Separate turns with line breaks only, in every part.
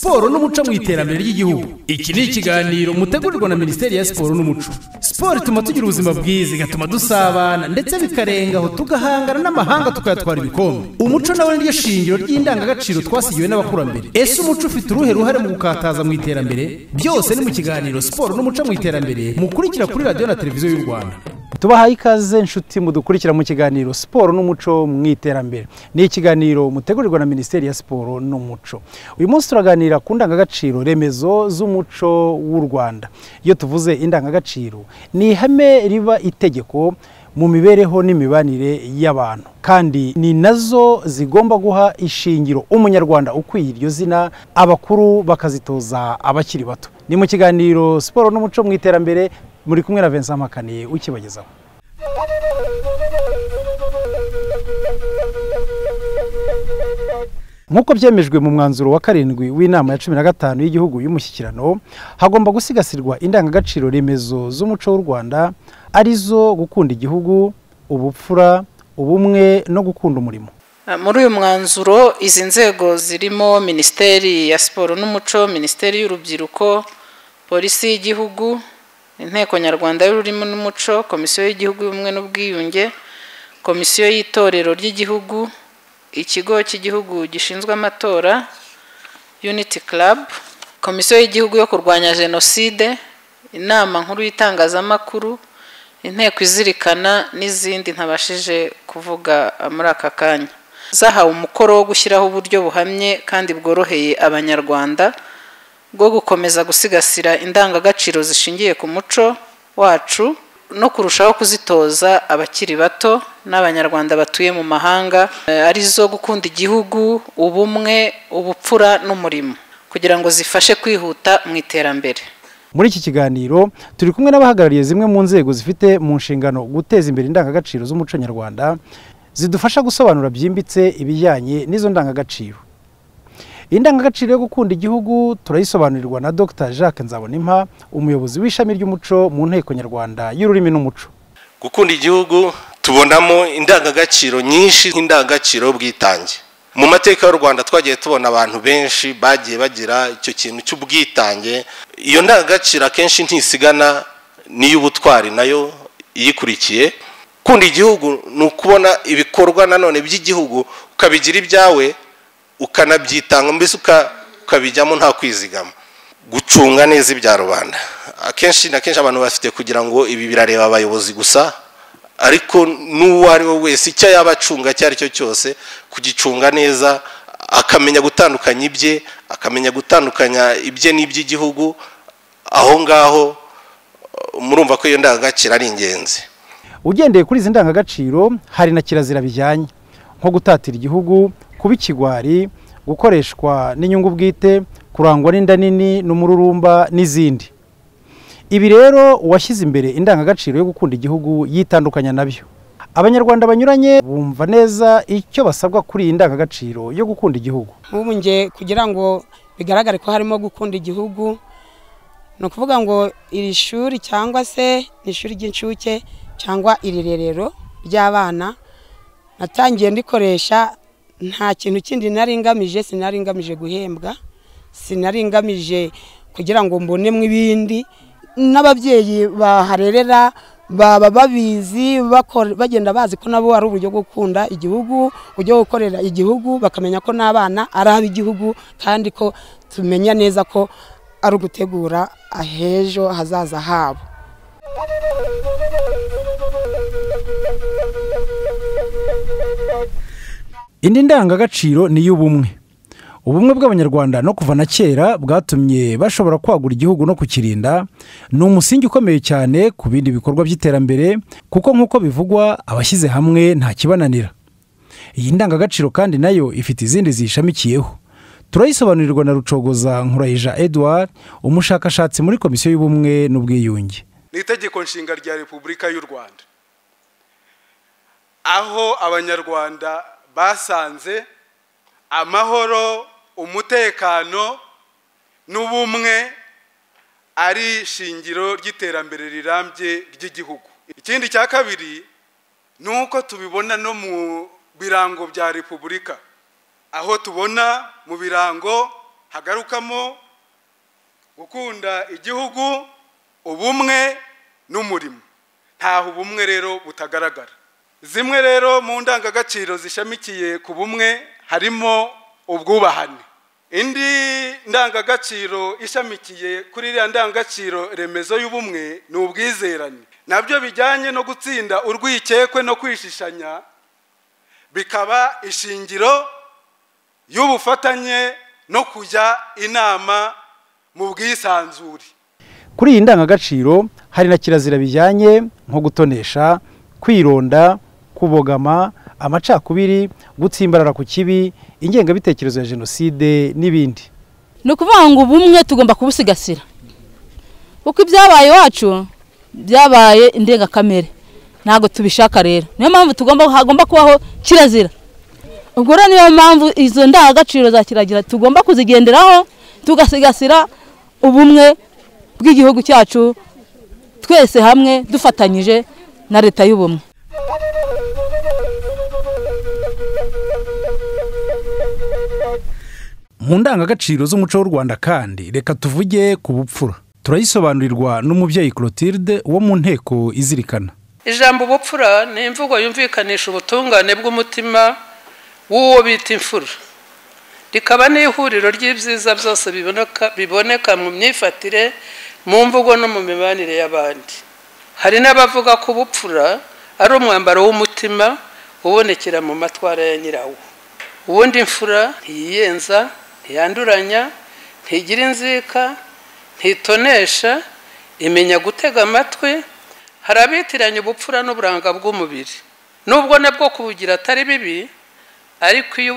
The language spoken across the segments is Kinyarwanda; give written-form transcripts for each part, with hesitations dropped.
siporo n'umuco mu iterambere ry'igihugu. Iki ni ikiganiro mutegurirwa na Minisiteri ya Siporo n'Umuco. Siporo ituma tugira ubuzima bwiza, igatuma dusabana ndetse bikarengaho tugahangana n'amahanga tukayatwara ibikombe. Umuco nawe niryo shingiro ry'indangagaciro twasigiwe n'abakurambere. Ese umuco ufite uruhare mu gukataza mu iterambere? Byose ni mu kiganiro Siporo n'Umuco mu iterambere mukurikira kuri radio na televiziyo y'u Rwanda. Tubahaye ikaze nshuti mudukurikira mu kiganiro Siporo n'Umuco mu iterambere. Ni ikiganiro mutegurirwa na Minisiteri ya Siporo n'Umuco. Uyu munsi turaganira ku ndangagaciro remezo z'umuco w'u Rwanda. Iyo tuvuze indangagaciro ni ihame riba itegeko mu mibereho n'imibanire y'abantu, kandi ni nazo zigomba guha ishingiro umunyarwanda ukwiye iryo zina, abakuru bakazitoza abakiri bato. Ni mu kiganiro Siporo n'Umuco mu iterambere, muri kumwe na Vincent Makaniye ukibagezaho. Nkuko byemejwe mu mwanzuro wa 7 w'inama ya 15 y'igihugu y'umushyikirano, hagomba gusigasirwa indangagaciro remezo z'umuco w'u Rwanda, arizo gukunda igihugu, ubupfura, ubumwe no gukunda umurimo.
Muri uyu mwanzuro izi nzego zirimo Minisiteri ya Siporo n'Umuco, Minisiteri y'Urubyiruko, Polisi y'Igihugu, Inteko Nyarwanda y'Ururimi n'Umuco, Komisiyo y'Igihugu y'Ubumwe n'Ubwiyunge, Komisiyo y'Itorero ry'Igihugu, Ikigo cy'Igihugu gishinzwe amatora, Unity Club, Komisiyo y'Igihugu yo kurwanya Jenoside, Inama nkuru y'itangazamakuru, Inteko izirikana n'izindi ntabashije kuvuga muri aka kanya. Zahawe umukoro wo gushyiraho uburyo buhamye kandi bworoheye abanyarwanda bwo gukomeza gusigasira indangagaciro zishingiye ku muco wacu no kurushaho kuzitoza abakiri bato n'abanyarwanda batuye mu mahanga, arizo gukunda igihugu, ubumwe, ubupfura n'umurimo, kugira ngo zifashe kwihuta mu iterambere.
Muri iki kiganiro turi kumwe n'abahagarariye zimwe mu nzego zifite mu nshingano guteza imbere indangagaciro z'umuco nyarwanda, zidufasha gusobanura byimbitse ibijyanye n'izo ndangagaciro. Indangagaciro yo gukunda igihugu turayisobanurirwa na Dr. Jacques Nzabonimpa, umuyobozi w'ishami ry'umuco mu Nteko Nyarwanda y'Ururimi n'Umuco.
Gukunda igihugu tubonamo indangagaciro nyinshi, indangagaciro bwitange. Mu mateka y'u Rwanda twagiye tubona abantu benshi bagiye bagira icyo kintu cy'ubwitange. Iyo ndangagaciro akenshi ntisigana n'iy'ubutwari nayo iyikurikiye. Gukunda igihugu ni ukubona ibikorwa nanone by'igihugu ukabigira ibyawe, ukanabyitanga, mbese ukabijyamo nta kwizigama. Gucunga neza ibya rubanda, akenshi na kenshi abantu bafite kugira ngo ibi birareba abayobozi gusa, ariko n'uwo ari we wese icyo yabacunga cyari cyo cyose kugicunga neza, akamenya gutandukanya ibye, akamenya gutandukanya ibye n'iby'igihugu. Aho ngaho murumva ko iyo ndangagaciro ari ingenzi.
Ugendeye kuri izi ndangagaciro hari na kirazira bijyanye, nko gutatira igihugu, kuba ikigwari, gukoreshwa n'inyungu bwite, kurangwa n'inda nini n'umururumba n'izindi. Ibi rero uwashyize imbere indangagaciro yo gukunda igihugu yitandukanya nabyo. Abanyarwanda banyuranye bumva neza icyo basabwa kuri iyi ndangagaciro yo gukunda igihugu.
Ubu nge kugira ngo bigaragare ko harimo gukunda igihugu, no kuvuga ngo iri shuri cyangwa se ishuri ry'incuke cyangwa irerero ry'abana natangiye ndikoresha, nta kintu kindi naringamije, sinaringamije guhembwa, sinaringamije kugira ngo mbonemo ibindi. N'ababyeyi baharerera baba babizi, bagenda bazi ko nabo ari uburyo bwo gukunda igihugu, uburyo gukorera igihugu, bakamenya ko n'abana ari ab'igihugu kandi ko tumenya neza ko ari ugutegura ahejo hazaza habo.
Indi ndangagaciro ni y'ubumwe. Ubumwe bw'abanyarwanda no kuva na kera bwatumye bashobora kwagura igihugu no kukirinda. Ni umusingi ukomeye cyane ku bindi bikorwa by'iterambere, kuko nk'uko bivugwa abashyize hamwe nta kibananira. Iyi ndangagaciro kandi nayo ifite izindi zishamikiyeho. Turayisobanurirwa na Rucogoza Nkurayija Edouard, umushakashatsi muri Komisiyo y'Ubumwe n'Ubwiyunge.
Ni itegeko nshinga rya Repubulika y'u Rwanda, aho abanyarwanda basanze amahoro, umutekano n'ubumwe ari shingiro ry'iterambere rirambye ry'igihugu. Ikindi cya kabiri nuko tubibona no mu birango bya Repubulika, aho tubona mu birango hagarukamo gukunda igihugu, ubumwe n'umurimo. Ntaho ubumwe rero butagaragara. Zimwe rero mu ndangagaciro zishamikiye ku bumwe harimo ubwubahane. Indi ndangagaciro ishamikiye kuri iriya ndangagaciro remezo y'ubumwe ni ubwizerane. Nabyo bijyanye no gutsinda urwikekwe no kwishishanya, bikaba ishingiro y'ubufatanye no kujya inama mu bwisanzure.
Kuri iyi ndangagaciro hari na kirazira bijyanye nko gutonesha, kwironda, kubogama, amacakubiri, gutsimbarara ku kibi, ingengabitekerezo ya jenoside n'ibindi.
Ni ukuvuga ngo ubumwe tugomba kubusigasira, kuko ibyabaye iwacu byabaye indengakamere, ntabwo tubishaka rero. Niyo mpamvu hagomba kubaho kirazira. Ubwo rero niyo mpamvu izo ndangagaciro za kiragira tugomba kuzigenderaho, tugasigasira ubumwe bw'igihugu cyacu twese hamwe dufatanyije na leta y'ubumwe.
Mu ndangagaciro z'umuco w'u Rwanda kandi reka tuvuge ku bupfura. Turayisobanurirwa n'umubyeyi Clotilde wo mu nteko izirikana.
Ijambo ubupfura ni imvugo yumvikanisha ubutungane bw'umutima w'uwo bita imfura, rikaba n'ihuriro ry'ibyiza byose biboneka mu myifatire, mu mvugo no mu mibanire y'abandi. Hari n'abavuga ko ubupfura ari umwambaro w'umutima ubonekera mu matwara ya nyirawo. Ubundi imfura ntiyiyenza, ntiyanduranya, ntigira inzika, ntitonesha, imenya gutega amatwi. Hari abitiranya ubupfura n'uburanga bw'umubiri, nubwo nabwo kubugira atari bibi, ariko iyo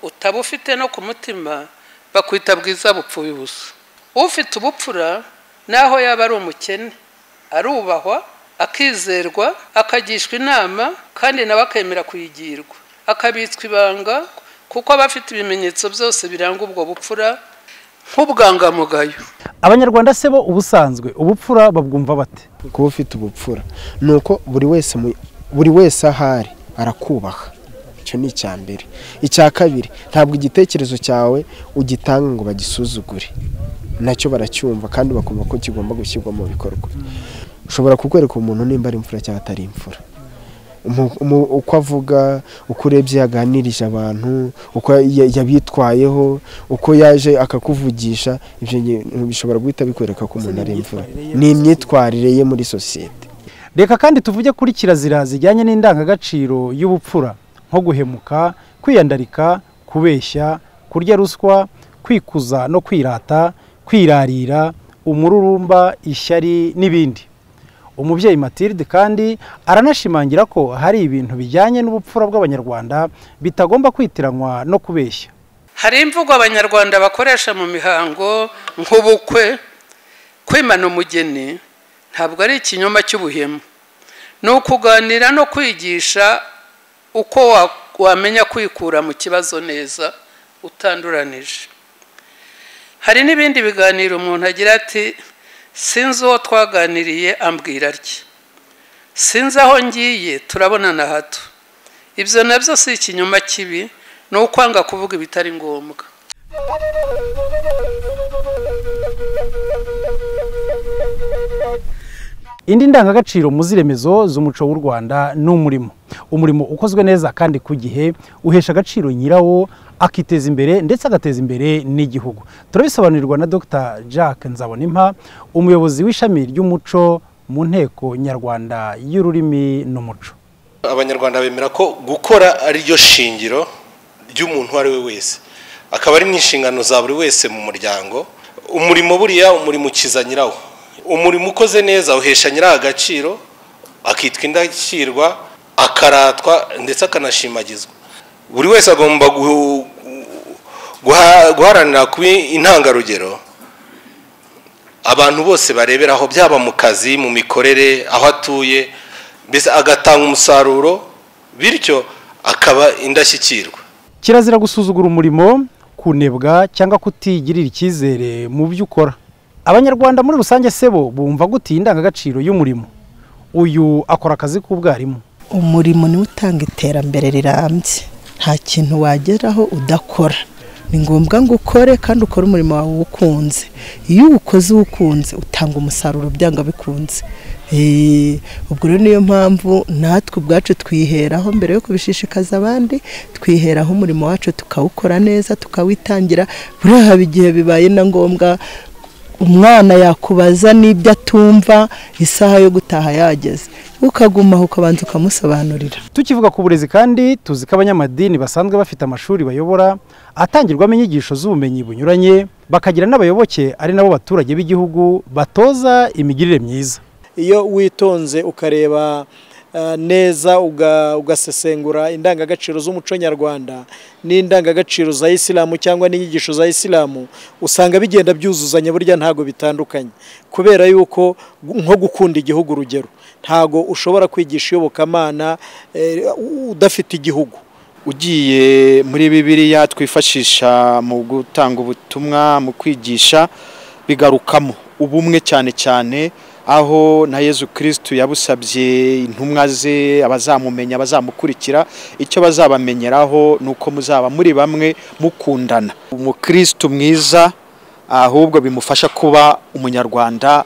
utabufite no ku mutima bakwita bwiza bupfuye ubusa. Ufite ubupfura naho yaba ari umukene arubahwa, akizerwa, akagishwa inama, kandi nawe akemera kuyigirwa, akabitswa ibanga, kuko abafite ibimenyetso byose biranga ubwo bupfura nk'ubwangamugayo.
Abanyarwanda se bo ubusanzwe ubupfura babwumva bate?
Kuba ufite ubupfura nuko buri wese ahari arakubaha. Icyo ni icya mbere. Icya kabiri, ntabwo igitekerezo cyawe ugitanga ngo bagisuzugure, nacyo baracyumva kandi bakumva ko kigomba gushyirwa mu bikorwa. Ushobora kukwereka umuntu nimba ari imfura cyangwa atari imfura, uko avuga, uko urebye yaganirije abantu, uko yabitwayeho, uko yaje akakuvugisha, ibyo bishobora guhita bikwereka ko umuntu ari imfura. Ni imyitwarire ye muri sosiyete.
Reka kandi tuvuge kuri kirazira zijyanye n'indangagaciro y'ubupfura, nko guhemuka, kwiyandarika, kubeshya, kurya ruswa, kwikuza no kwirata, kwirarira, umururumba, ishyari n'ibindi. Umubyeyi Matilde kandi aranashimangira ko hari ibintu bijyanye n'ubupfura bw'Abanyarwanda bitagomba kwitiranywa no kubeshya.
Hari imvugo Abanyarwanda bakoresha mu mihango nk'ubukwe, kwimana umugeni, ntabwo ari ikinyoma cy'ubuhemu. Ni ukuganira no kwigisha uko wamenya kwikura mu kibazo neza utanduranije. Hari n'ibindi biganiro umuntu agira ati, sinzi uwo twaganiriye ambwira atya, sinzi aho ngiye turabonana hato. Ibyo nabyo si ikinyoma kibi, ni ukwanga kuvuga ibitari ngombwa.
Indi ndangagaciro muziremezo z'umuco w'u Rwanda ni umurimo. Umurimo ukozwe neza kandi ku gihe uhesha agaciro nyirawo, akiteza imbere ndetse agateza imbere n'igihugu. Turabisobanurirwa na Dr. Jacques Nzabonimpa, umuyobozi w'ishami ry'umuco mu nteko nyarwanda y'ururimi n'umuco.
Abanyarwanda bemera ko gukora ari ryo shingiro ry'umuntu ari we wese, akaba ari n'inshingano za buri wese mu muryango. Umurimo buriya umurimo ukiza nyirawo. Umurimo ukoze neza uhesha nyirawo agaciro, akitwa indashyikirwa, akaratwa ndetse akanashimagizwa. Buri wese agomba guharanira kuba intangarugero abantu bose bareberaho, byaba mu kazi, mu mikorere, aho atuye, mbese agatanga umusaruro, bityo akaba indashyikirwa.
Kirazira gusuzugura umurimo, kunebwa cyangwa kutigirira icyizere mu byo ukora. Abanyarwanda muri rusange sebo bumva gutiye indangagaciro y'umurimo. Uyu akora akazi k'ubwarimu.
Umurimo ni utanga iterambere rirambye. Nta kintu wageraho udakora. ni ngombwa ngo ukore kandi ukore umurimo wawe ukunze. Iyo uwukoze ukunze utanga umusaruro byanga bikunze. Ubwo rero niyo mpamvu natwe ubwacu twiheraho mbere yo kubishishikaza abandi, twiheraho umurimo wacu tukawukora neza, tukawitangira. Buriya haba igihe bibaye na ngombwa umwana yakubaza n'ibyo atumva, isaha yo gutaha yageze, ukagumaho ukabanza ukamusobanurira.
Tukivuga ku burezi kandi tuzi ko abanyamadini basanzwe bafite amashuri bayobora atangirwamo inyigisho z'ubumenyi bunyuranye, bakagira n'abayoboke ari nabo baturage b'igihugu batoza imigirire myiza.
Iyo witonze ukareba neza ugasesengura indangagaciro z'umuco nyarwanda n'indangagaciro za Isilamu cyangwa n'inyigisho za Isilamu, usanga bigenda byuzuzanya, burya ntago bitandukanye, kubera yuko nko gukunda igihugu urugero, ntago ushobora kwigisha iyobokamana udafite igihugu.
Ugiye muri Bibiliya twifashisha mu gutanga ubutumwa, mu kwigisha, bigarukamo ubumwe cyane cyane, aho na Yezu Kristo yabusabye intumwa ze abazamumenya abazamukurikira, icyo bazabamenyeraho nuko muzaba muri bamwe mukundana. Umukristo mwiza ahubwo bimufasha kuba umunyarwanda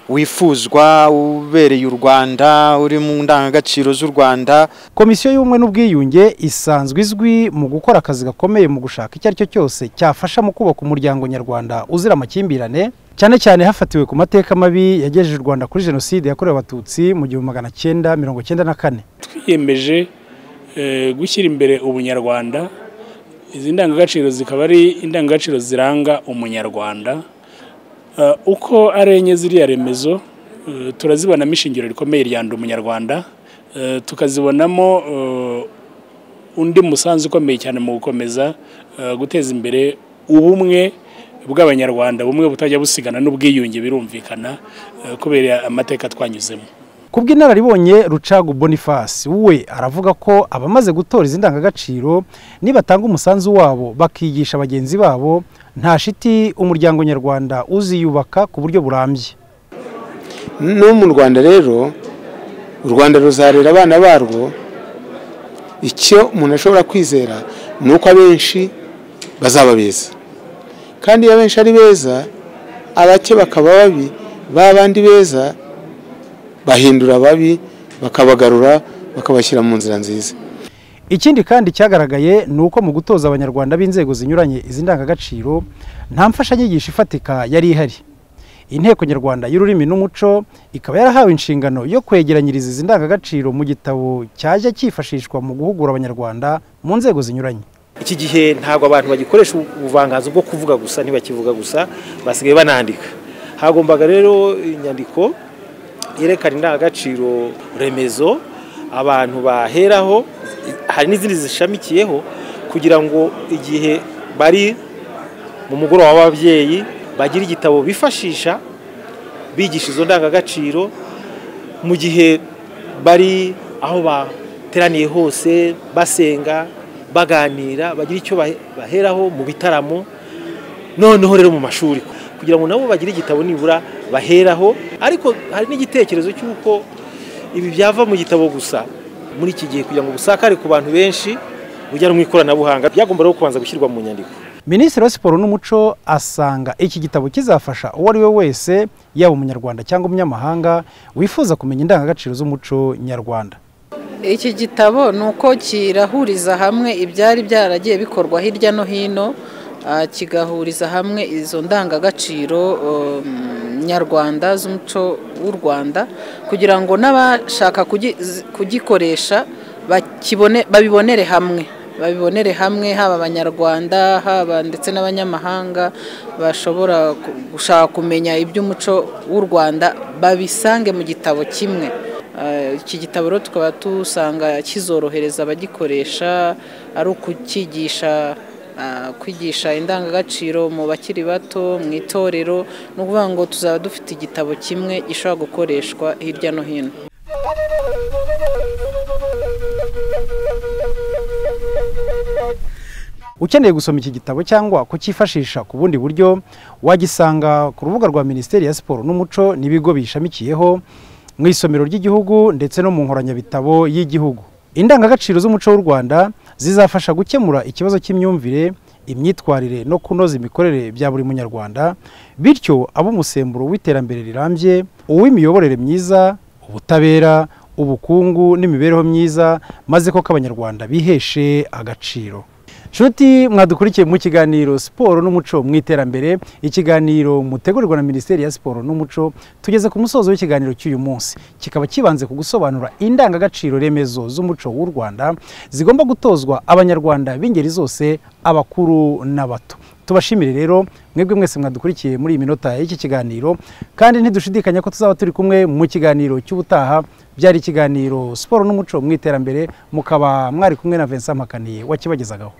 wifuzwa ubereye u Rwanda, uri mu ndangagaciro z'u Rwanda.
Komisiyo y'ubumwe n'ubwiyunge isanzwe izwi mu gukora akazi gakomeye mu gushaka icyo ari cyo cyose cyafasha mu kubaka umuryango nyarwanda uzira amakimbirane, cyane cyane hafatiwe ku mateka mabi yagejeje u Rwanda kuri jenoside yakorewe abatutsi mu 1994.
Twiyemeje gushyira imbere ubunyarwanda, izi ndangagaciro zikaba ari indangagaciro ziranga umunyarwanda. Uko ari enye ziriya remezo turazibonamo ishingiro rikomeye ryanda umunyarwanda, tukazibonamo undi musanzu ukomeye cyane mu gukomeza guteza imbere ubumwe bw'abanyarwanda, bumwe butajya busigana n'ubwiyunge, birumvikana kubera amateka twanyuzemo.
Kubw'inararibonye Rucagu Boniface we aravuga ko abamaze gutora izi ndangagaciro nibatanga umusanzu wabo bakigisha bagenzi babo, nta shiti umuryango nyarwanda uziyubaka ku buryo burambye.
No mu Rwanda rero, u Rwanda ruzarera abana barwo. Icyo umuntu ashobora kwizera nuko abenshi bazaba beza, kandi abenshi ari beza, abake bakaba babi, babandi beza bahindura babi bakabagarura bakabashyira mu nzira nziza.
Ikindi kandi cyagaragaye nuko mu gutoza abanyarwanda b'inzego zinyuranye izi ndangagaciro nta mfashanyigisho ifatika yari ihari. Inteko nyarwanda y'ururimi n'umuco ikaba yarahawe inshingano yo kwegeranyiriza izi ndangagaciro mu gitabo cyaje cyifashishwa mu guhugura abanyarwanda mu nzego zinyuranye.
Iki gihe ntabwo abantu bagikoresha ubuvanganzo bwo kuvuga gusa, ntibakivuga gusa, basigaye banandika. Hagombaga rero inyandiko yerekana indangagaciro remezo abantu baheraho, hari n'izindi zishamikiyeho, kugira ngo igihe bari mu mugoroba w'ababyeyi bagira igitabo bifashisha bigisha izo ndangagaciro, mu gihe bari aho bateraniye hose basenga baganira, bagira icyo baheraho mu bitaramo, noneho rero mu mashuri, kugira ngo nabo bagire igitabo nibura baheraho. Ariko hari n'igitekerezo cy'uko ibi byava mu gitabo gusa muri iki gihe, kugira ngo busakare ku bantu benshi bujya mu ikoranabuhanga, byagomba rero kubanza gushyirwa mu nyandiko.
Minisitiri wa Siporo n'Umuco asanga iki gitabo kizafasha uwo ari we wese, yaba umunyarwanda cyangwa umunyamahanga wifuza kumenya indangagaciro z'umuco nyarwanda.
Iki gitabo nuko kirahuriza hamwe ibyari byaragiye bikorwa hirya no hino, kigahuriza hamwe izo ndangagaciro nyarwanda z'umuco w'u Rwanda, kugira ngo n'abashaka kugikoresha babibonere hamwe, haba abanyarwanda haba ndetse n'abanyamahanga bashobora gushaka kumenya iby'umuco w'u Rwanda, babisange mu gitabo kimwe. Iki gitabo rero tukaba tusanga kizorohereza abagikoresha, ari kwigisha indangagaciro mu bakiri bato mu itorero, no kuvuga ngo tuzaba dufite igitabo kimwe gishobora gukoreshwa hirya no hino.
Ukeneye gusoma iki gitabo cyangwa kukifashisha ku bundi buryo, wagisanga ku rubuga rwa Minisiteri ya Siporo n'Umuco n'ibigo bishamikiyeho, mu isomero ry'igihugu ndetse no mu nkoranyabitabo y'igihugu. indangagaciro z'umuco w'u Rwanda zizafasha gukemura ikibazo cy'imyumvire, imyitwarire no kunoza imikorere bya buri munyarwanda, bityo abo umusemburo w'iterambere rirambye, uw'imiyoborere myiza, ubutabera, ubukungu n'imibereho myiza, maze ko abanyarwanda biheshe agaciro. Nshuti mwadukurikiye mu kiganiro siporo n'umuco mu iterambere, ikiganiro mutegurirwa na Minisiteri ya Siporo n'Umuco, tugeze ku musozo w'ikiganiro cy'uyu munsi, kikaba kibanze ku gusobanura indangagaciro remezo z'umuco w'u Rwanda zigomba gutozwa abanyarwanda b'ingeri zose, abakuru n'abato. Tubashimire rero mwebwe mwese mwadukurikiye muri iyi minota y'iki kiganiro, kandi ntidushidikanya ko tuzaba turi kumwe mu kiganiro cy'ubutaha. Byari ikiganiro siporo n'umuco mu iterambere, mukaba mwari kumwe na Vincent Makaniye wakibagezagaho.